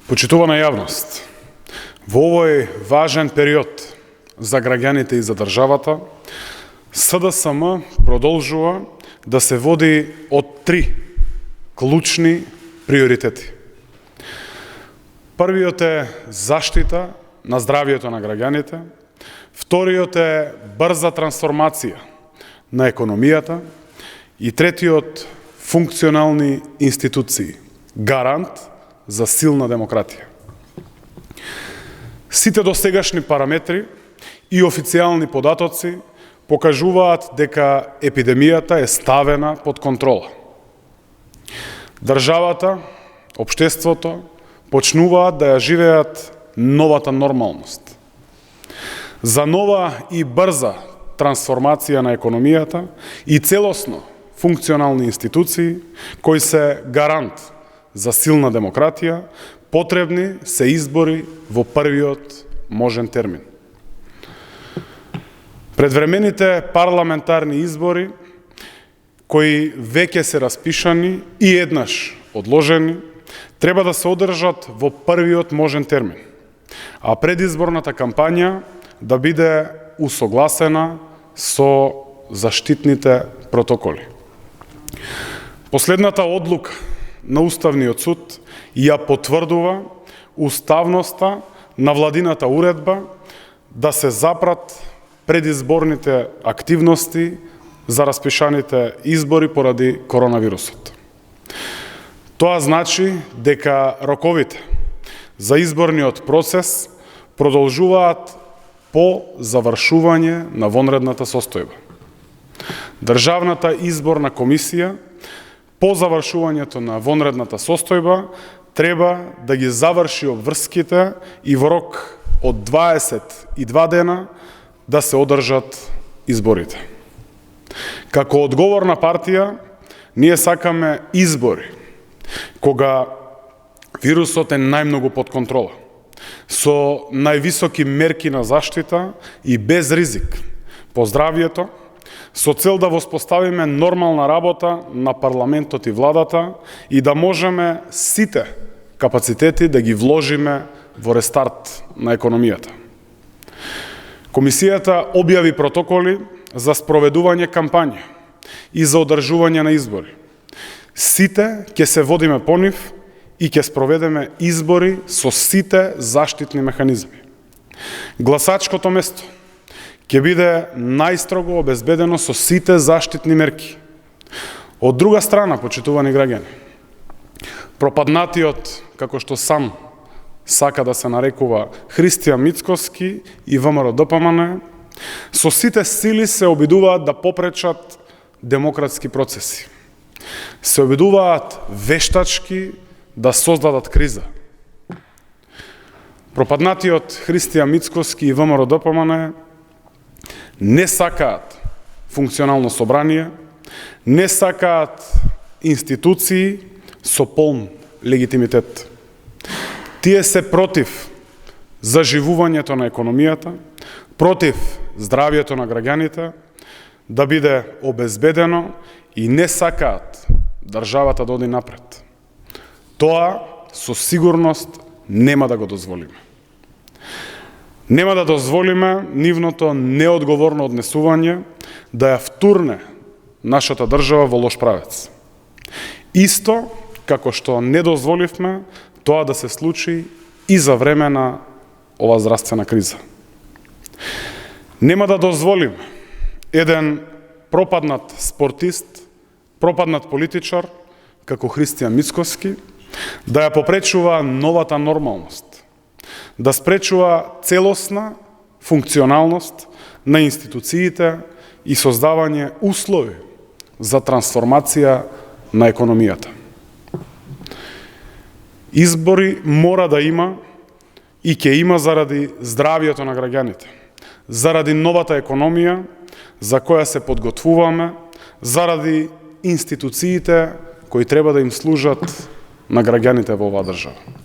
Почитувана јавност, во овој важен период за граѓаните и за државата, СДСМ продолжува да се води од три клучни приоритети. Првиот е заштита на здравието на граѓаните, вториот е брза трансформација на економијата и третиот функционални институции, гарант за силна демократија. Сите досегашни параметри и официјални податоци покажуваат дека епидемијата е ставена под контрола. Државата, општеството почнуваат да ја живеат новата нормалност. За нова и брза трансформација на економијата и целосно функционални институции кои се гарант за силна демократија, потребни се избори во првиот можен термин. Предвремените парламентарни избори, кои веќе се распишани и еднаш одложени, треба да се одржат во првиот можен термин, а предизборната кампања да биде усогласена со заштитните протоколи. Последната одлука на Уставниот суд ја потврдува уставноста на владината уредба да се запрат предизборните активности за распишаните избори поради коронавирусот. Тоа значи дека роковите за изборниот процес продолжуваат по завршување на вонредната состојба. Државната изборна комисија по завршувањето на вонредната состојба треба да ги заврши обврските и во рок од 22 дена да се одржат изборите. Како одговорна партија, ние сакаме избори, кога вирусот е најмногу под контрола, со највисоки мерки на заштита и без ризик по здравието, со цел да воспоставиме нормална работа на парламентот и владата и да можеме сите капацитети да ги вложиме во рестарт на економијата. Комисијата објави протоколи за спроведување кампања и за одржување на избори. Сите ќе се водиме по нив и ќе спроведеме избори со сите заштитни механизми. Гласачкото место ќе биде најстрого обезбедено со сите заштитни мерки. Од друга страна, почитувани граѓани, пропаднатиот, како што сам сака да се нарекува Христијан Мицкоски и ВМРО ДПМН, со сите сили се обидуваат да попречат демократски процеси. Се обидуваат вештачки да создадат криза. Пропаднатиот Христијан Мицкоски и ВМРО ДПМН не сакаат функционално собрание, не сакаат институции со полн легитимитет. Тие се против заживувањето на економијата, против здравието на граѓаните, да биде обезбедено и не сакаат државата да оди напред. Тоа со сигурност нема да го дозволиме. Нема да дозволиме нивното неодговорно однесување да ја втурне нашата држава во лош правец. Исто како што не дозволивме тоа да се случи и за време на ова здравствена криза. Нема да дозволиме еден пропаднат спортист, пропаднат политичар, како Христијан Мицкоски, да ја попречува новата нормалност, да спречува целосна функционалност на институциите и создавање услови за трансформација на економијата. Избори мора да има и ќе има заради здравието на граѓаните, заради новата економија за која се подготвуваме, заради институциите кои треба да им служат на граѓаните во оваа држава.